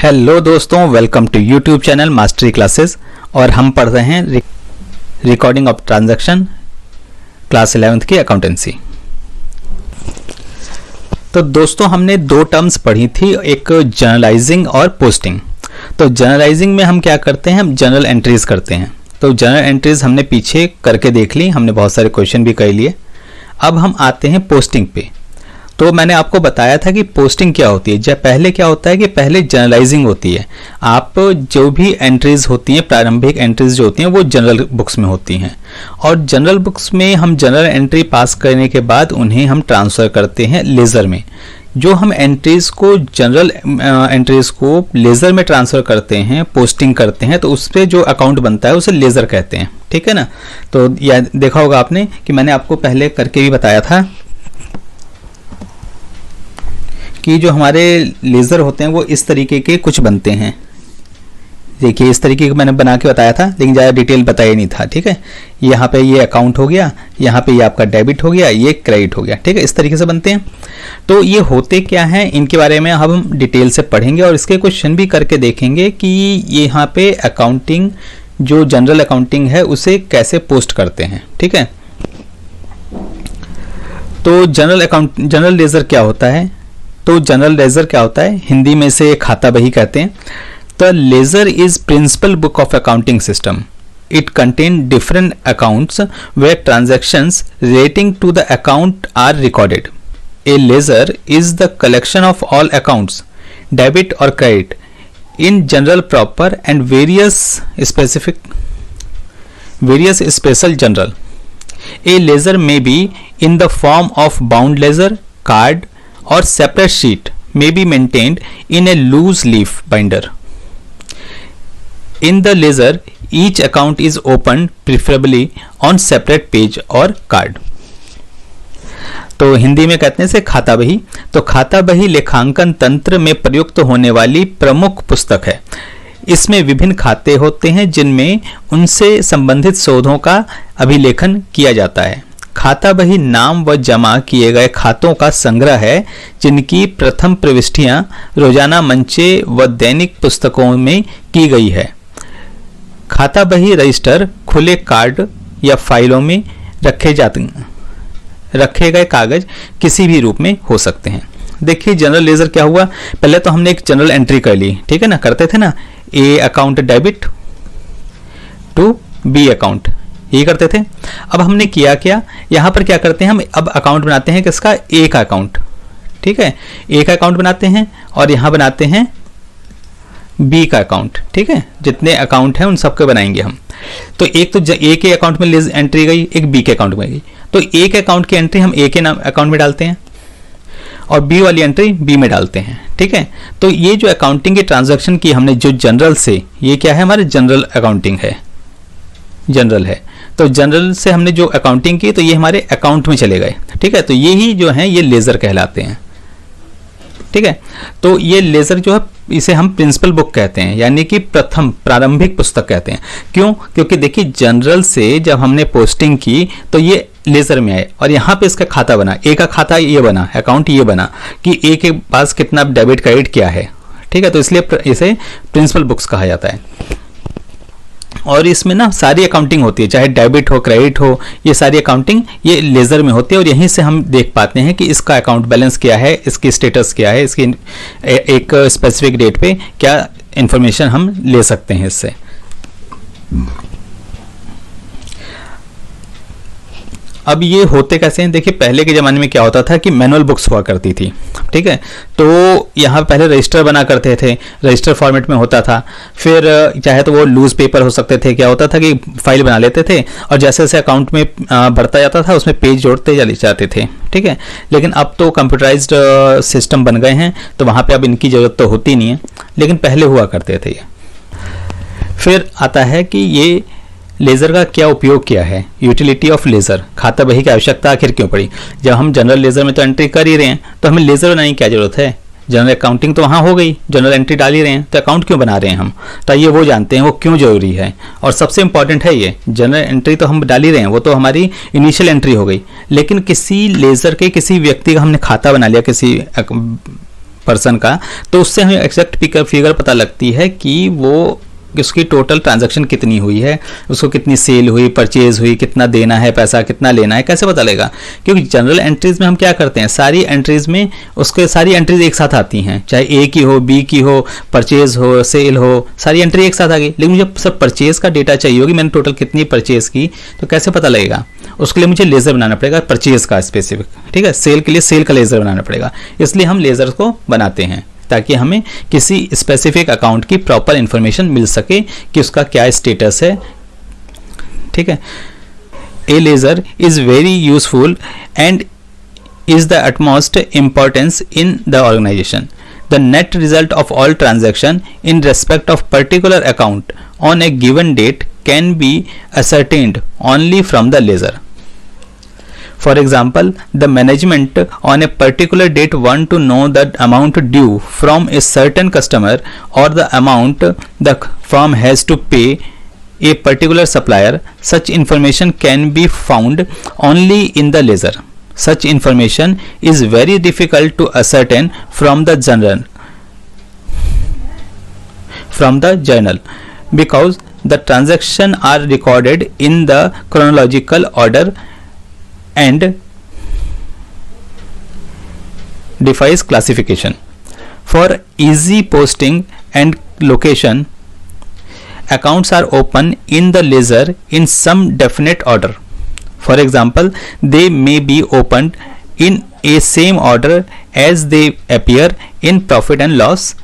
Hello दोस्तों, welcome to YouTube channel mastery classes. और हम पढ़ रहे हैं recording of transaction class 11th की अकाउंटेंसी। तो दोस्तों हमने दो टर्म्स पढ़ी थी, एक जर्नलाइजिंग और पोस्टिंग। तो जर्नलाइजिंग में हम क्या करते हैं, हम जर्नल एंट्रीज करते हैं। तो जर्नल एंट्रीज हमने पीछे करके देख ली, हमने बहुत सारे क्वेश्चन भी कर लिए। अब हम आते हैं पोस्टिंग पे। तो मैंने आपको बताया था कि पोस्टिंग क्या होती है। जब पहले क्या होता है कि पहले जर्नलाइजिंग होती है। आप जो भी एंट्रीज होती हैं, प्रारंभिक एंट्रीज जो होती हैं, वो जनरल बुक्स में होती हैं। और जनरल बुक्स में हम जनरल एंट्री पास करने के बाद उन्हें हम ट्रांसफ़र करते हैं लेज़र में। जो हम एंट्रीज को जनरल एंट्रीज को लेज़र में ट्रांसफ़र करते हैं, पोस्टिंग करते हैं, तो उस पर जो अकाउंट बनता है उसे लेज़र कहते हैं। ठीक है ना। तो यह देखा होगा आपने कि मैंने आपको पहले करके भी बताया था कि जो हमारे लेज़र होते हैं वो इस तरीके के कुछ बनते हैं। देखिए इस तरीके का मैंने बना के बताया था, लेकिन ज़्यादा डिटेल बताया नहीं था। ठीक है, यहाँ पे ये अकाउंट हो गया, यहाँ पे ये आपका डेबिट हो गया, ये क्रेडिट हो गया। ठीक है, इस तरीके से बनते हैं। तो ये होते क्या हैं, इनके बारे में अब हम डिटेल से पढ़ेंगे और इसके क्वेश्चन भी करके देखेंगे कि यहाँ पे अकाउंटिंग, जो जनरल अकाउंटिंग है, उसे कैसे पोस्ट करते हैं। ठीक है, तो जनरल लेज़र क्या होता है। तो जनरल लेज़र क्या होता है, हिंदी में से खाता बही कहते हैं। The ledger is principal book of accounting system. It contain different accounts where transactions relating to the account are recorded. A ledger is the collection of all accounts, debit और credit, in journal proper and various special journal. A ledger may be in the form of bound ledger, card, or separate sheet may be maintained in a loose leaf binder. In the ledger, each account is opened preferably on separate page or card. तो हिंदी में कहते हैं इसे खाता बही। तो खाता बही लेखांकन तंत्र में प्रयुक्त होने वाली प्रमुख पुस्तक है। इसमें विभिन्न खाते होते हैं जिनमें उनसे संबंधित शोधों का अभिलेखन किया जाता है। खाता बही नाम व जमा किए गए खातों का संग्रह है, जिनकी प्रथम प्रविष्टियां रोजाना मंचे व दैनिक पुस्तकों में की गई है। खाता बही रजिस्टर खुले कार्ड या फाइलों में रखे गए कागज किसी भी रूप में हो सकते हैं। देखिए जनरल लेज़र क्या हुआ, पहले तो हमने एक जनरल एंट्री कर ली। ठीक है ना, करते थे ना, A account debit to B account, ये करते थे। अब हमने किया क्या, यहाँ पर क्या करते हैं, हम अब अकाउंट बनाते हैं किसका, ए का अकाउंट। ठीक है, ए का अकाउंट बनाते हैं और यहाँ बनाते हैं बी का अकाउंट। ठीक है, जितने अकाउंट हैं उन सबके बनाएंगे हम। तो एक तो ए के अकाउंट में एंट्री गई, एक बी के अकाउंट में गई। तो ए के अकाउंट की एंट्री हम ए के अकाउंट में डालते हैं और बी वाली एंट्री बी में डालते हैं। ठीक है, तो ये जो अकाउंटिंग की ट्रांजैक्शन की हमने जो जनरल से, ये क्या है, हमारे जनरल अकाउंटिंग है, जनरल है। तो जनरल से हमने जो अकाउंटिंग की, तो ये हमारे अकाउंट में चले गए। ठीक है, तो ये ही जो है ये लेज़र कहलाते हैं। ठीक है, तो ये लेज़र जो है इसे हम प्रिंसिपल बुक कहते हैं, यानी कि प्रथम प्रारंभिक पुस्तक कहते हैं। क्यों, क्योंकि देखिए जनरल से जब हमने पोस्टिंग की तो ये लेज़र में आए और यहाँ पे इसका खाता बना, ए का खाता ये बना, अकाउंट ये बना कि ए के पास कितना डेबिट क्रेडिट क्या है। ठीक है, तो इसलिए इसे प्रिंसिपल बुक्स कहा जाता है। और इसमें ना सारी अकाउंटिंग होती है, चाहे डेबिट हो क्रेडिट हो, ये सारी अकाउंटिंग ये लेज़र में होती है। और यहीं से हम देख पाते हैं कि इसका अकाउंट बैलेंस क्या है, इसकी स्टेटस क्या है, इसकी एक स्पेसिफिक डेट पे क्या इंफॉर्मेशन हम ले सकते हैं इससे। अब ये होते कैसे हैं, देखिए पहले के ज़माने में क्या होता था कि मैनुअल बुक्स हुआ करती थी। ठीक है, तो यहाँ पहले रजिस्टर बना करते थे, रजिस्टर फॉर्मेट में होता था। फिर चाहे तो वो लूज पेपर हो सकते थे। क्या होता था कि फाइल बना लेते थे और जैसे जैसे अकाउंट में बढ़ता जाता था उसमें पेज जोड़ते चले जाते थे। ठीक है, लेकिन अब तो कंप्यूटराइज्ड सिस्टम बन गए हैं, तो वहाँ पर अब इनकी ज़रूरत तो होती नहीं है, लेकिन पहले हुआ करते थे ये। फिर आता है कि ये लेज़र का क्या उपयोग किया है, यूटिलिटी ऑफ लेज़र। खाता बही की आवश्यकता आखिर क्यों पड़ी, जब हम जनरल लेज़र में तो एंट्री कर ही रहे हैं, तो हमें लेज़र बनाने की क्या जरूरत है। जनरल अकाउंटिंग तो वहाँ हो गई, जनरल एंट्री डाल ही रहे हैं, तो अकाउंट क्यों बना रहे हैं हम। तो ये वो जानते हैं वो क्यों जरूरी है। और सबसे इंपॉर्टेंट है ये जनरल एंट्री तो हम डाल ही रहे हैं, वो तो हमारी इनिशियल एंट्री हो गई। लेकिन किसी लेज़र के किसी व्यक्ति का हमने खाता बना लिया, किसी पर्सन का, तो उससे हमें एग्जैक्ट फिगर पता लगती है कि वो उसकी टोटल ट्रांजैक्शन कितनी हुई है, उसको कितनी सेल हुई, परचेज हुई, कितना देना है पैसा, कितना लेना है, कैसे पता लगेगा? क्योंकि जनरल एंट्रीज में हम क्या करते हैं, सारी एंट्रीज में उसके सारी एंट्रीज एक साथ आती हैं, चाहे ए की हो, बी की हो, परचेज हो, सेल हो, सारी एंट्री एक साथ आ गई। लेकिन मुझे सब परचेज का डेटा चाहिए होगी, मैंने टोटल कितनी परचेज की, तो कैसे पता लगेगा? उसके लिए मुझे लेजर बनाना पड़ेगा परचेज का स्पेसिफिक, ठीक है। सेल के लिए सेल का लेजर बनाना पड़ेगा, इसलिए हम लेजर को बनाते हैं ताकि हमें किसी स्पेसिफिक अकाउंट की प्रॉपर इंफॉर्मेशन मिल सके कि उसका क्या स्टेटस है, ठीक है। A ledger is very useful and is the utmost importance in the organization. The net result of all transaction in respect of particular account on a given date can be ascertained only from the ledger. For example, the management on a particular date want to know the amount due from a certain customer or the amount the firm has to pay a particular supplier. Such information can be found only in the ledger. Such information is very difficult to ascertain from the journal because the transactions are recorded in the chronological order and defies classification. For easy posting and location, accounts are open in the ledger in some definite order. For example, they may be opened in a same order as they appear in profit and loss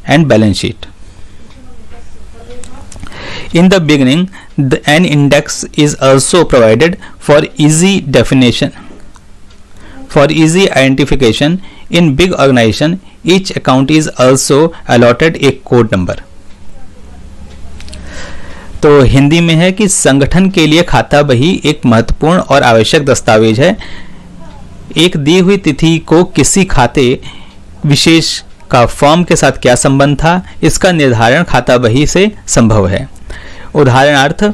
and balance sheet. In the beginning, an index is also provided for easy definition. For easy identification, in big organization, each account is also allotted a code number. तो हिंदी में है कि संगठन के लिए खाता बही एक महत्वपूर्ण और आवश्यक दस्तावेज है। एक दी हुई तिथि को किसी खाते विशेष का फर्म के साथ क्या संबंध था, इसका निर्धारण खाता बही से संभव है। उदाहरणार्थ,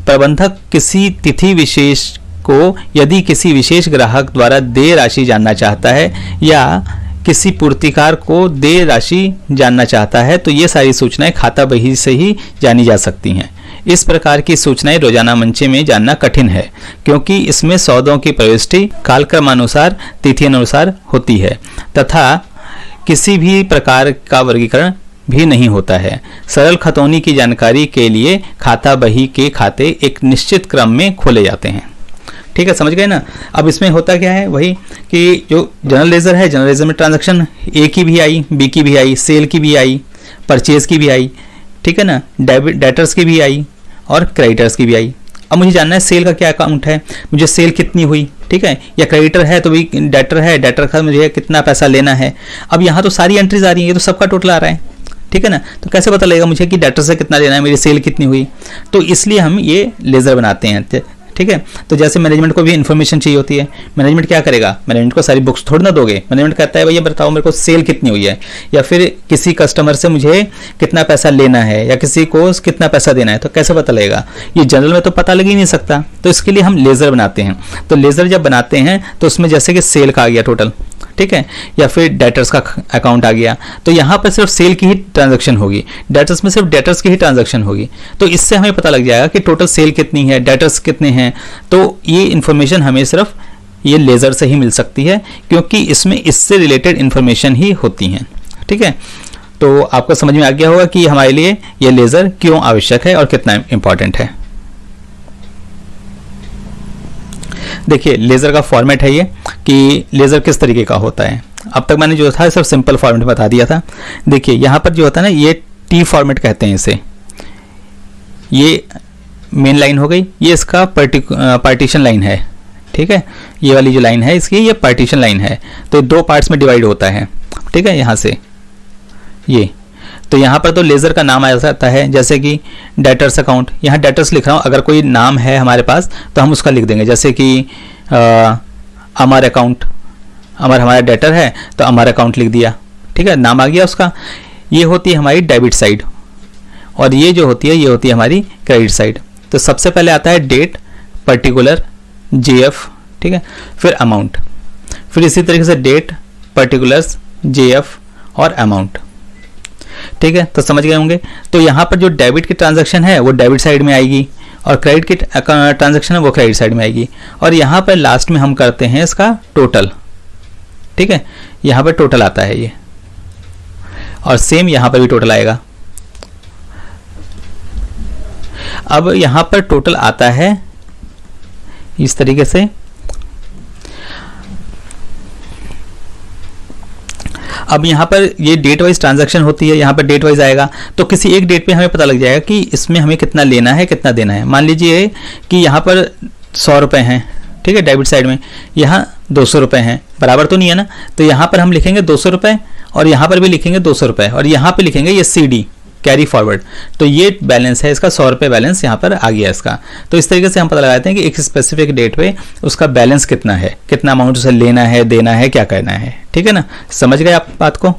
प्रबंधक किसी तिथि विशेष को यदि किसी विशेष ग्राहक द्वारा देय राशि जानना चाहता है या किसी पूर्तिकार को देय राशि जानना चाहता है, तो ये सारी सूचनाएं खाता बही से ही जानी जा सकती हैं। इस प्रकार की सूचनाएं रोजाना मंचे में जानना कठिन है क्योंकि इसमें सौदों की प्रविष्टि कालक्रमानुसार तिथि अनुसार होती है तथा किसी भी प्रकार का वर्गीकरण भी नहीं होता है। सरल खतौनी की जानकारी के लिए खाता बही के खाते एक निश्चित क्रम में खोले जाते हैं। ठीक है, समझ गए ना। अब इसमें होता क्या है, वही कि जो जनरल लेजर है, जनरल लेजर में ट्रांजैक्शन ए की भी आई, बी की भी आई, सेल की भी आई, परचेज की भी आई, ठीक है ना, डेटर्स की भी आई और क्रेडिटर्स की भी आई। अब मुझे जानना है सेल का क्या अकाउंट है, मुझे सेल कितनी हुई, ठीक है, या क्रेडिटर है तो भी डेटर है, डेटर का मुझे कितना पैसा लेना है। अब यहाँ तो सारी एंट्रीज आ रही है, ये तो सबका टोटल आ रहा है, ठीक है ना। तो कैसे पता लगेगा मुझे कि डेटर से कितना लेना है, मेरी सेल कितनी हुई। तो इसलिए हम ये लेजर बनाते हैं, ठीक है। तो जैसे मैनेजमेंट को भी इन्फॉर्मेशन चाहिए होती है, मैनेजमेंट क्या करेगा, मैनेजमेंट को सारी बुक्स थोड़ी ना दोगे। मैनेजमेंट कहता है भैया बताओ मेरे को सेल कितनी हुई है, या फिर किसी कस्टमर से मुझे कितना पैसा लेना है या किसी को कितना पैसा देना है। तो कैसे पता लगेगा, ये जनरल में तो पता लग ही नहीं सकता। तो इसके लिए हम लेजर बनाते हैं। तो लेजर जब बनाते हैं तो उसमें जैसे कि सेल का आ गया टोटल, ठीक है, या फिर डेटर्स का अकाउंट आ गया, तो यहाँ पर सिर्फ सेल की ही ट्रांजैक्शन होगी, डेटर्स में सिर्फ डेटर्स की ही ट्रांजैक्शन होगी। तो इससे हमें पता लग जाएगा कि टोटल सेल कितनी है, डेटर्स कितने हैं। तो ये इन्फॉर्मेशन हमें सिर्फ ये लेजर से ही मिल सकती है क्योंकि इसमें इससे रिलेटेड इन्फॉर्मेशन ही होती हैं, ठीक है। तो आपको समझ में आ गया होगा कि हमारे लिए ये लेजर क्यों आवश्यक है और कितना इंपॉर्टेंट है। देखिए लेजर का फॉर्मेट है ये कि लेजर किस तरीके का होता है। अब तक मैंने जो था सिर्फ सिंपल फॉर्मेट बता दिया था। देखिए यहाँ पर जो होता है ना, ये टी फॉर्मेट कहते हैं इसे। ये मेन लाइन हो गई, ये इसका पार्टीशन लाइन है, ठीक है। ये वाली जो लाइन है इसकी, ये पार्टीशन लाइन है। तो दो पार्ट्स में डिवाइड होता है, ठीक है। यहाँ से ये, तो यहाँ पर तो लेजर का नाम आ जाता है, जैसे कि डेटर्स अकाउंट, यहाँ डेटर्स लिख रहा हूँ। अगर कोई नाम है हमारे पास तो हम उसका लिख देंगे, जैसे कि अमर अकाउंट, अमर हमारा डेटर है तो अमर अकाउंट लिख दिया, ठीक है, नाम आ गया उसका। ये होती है हमारी डेबिट साइड और ये जो होती है ये होती है हमारी क्रेडिट साइड। तो सबसे पहले आता है डेट, पर्टिकुलर, जेएफ, ठीक है, फिर अमाउंट, फिर इसी तरीके से डेट, पर्टिकुलर्स, जेएफ और अमाउंट। ठीक है, तो समझ गए होंगे। तो यहाँ पर जो डेबिट की ट्रांजैक्शन है वो डेबिट साइड में आएगी और क्रेडिट की ट्रांजैक्शन है वो क्रेडिट साइड में आएगी। और यहाँ पर लास्ट में हम करते हैं इसका टोटल। ठीक है, यहाँ पर टोटल आता है ये, और सेम यहाँ पर भी टोटल आएगा। अब यहाँ पर टोटल आता है इस तरीके से। अब यहाँ पर ये डेट वाइज ट्रांजैक्शन होती है, यहाँ पर डेट वाइज आएगा, तो किसी एक डेट पे हमें पता लग जाएगा कि इसमें हमें कितना लेना है कितना देना है। मान लीजिए कि यहाँ पर 100 रुपये हैं, ठीक है, डेबिट साइड में, यहाँ 200 रुपये हैं, बराबर तो नहीं है ना। तो यहाँ पर हम लिखेंगे 200 रुपये और यहाँ पर भी लिखेंगे 200 रुपये और यहाँ पे लिखेंगे ये CD कैरी फॉरवर्ड। तो ये बैलेंस है इसका 100 रुपये बैलेंस यहाँ पर आ गया इसका। तो इस तरीके से हम पता लगाते हैं कि एक स्पेसिफिक डेट पे उसका बैलेंस कितना है, कितना अमाउंट उसे लेना है, देना है, क्या करना है। ठीक है ना, समझ गए आप बात को।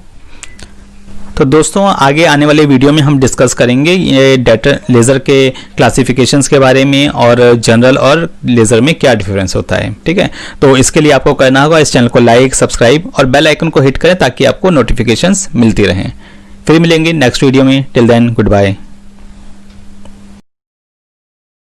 तो दोस्तों आगे आने वाले वीडियो में हम डिस्कस करेंगे ये डाटा लेज़र के क्लासिफिकेशंस के बारे में और जनरल और लेज़र में क्या डिफरेंस होता है। ठीक है, तो इसके लिए आपको करना होगा इस चैनल को लाइक, सब्सक्राइब और बेल आइकन को हिट करें ताकि आपको नोटिफिकेशंस मिलती रहें। फिर मिलेंगे नेक्स्ट वीडियो में। Till then good bye.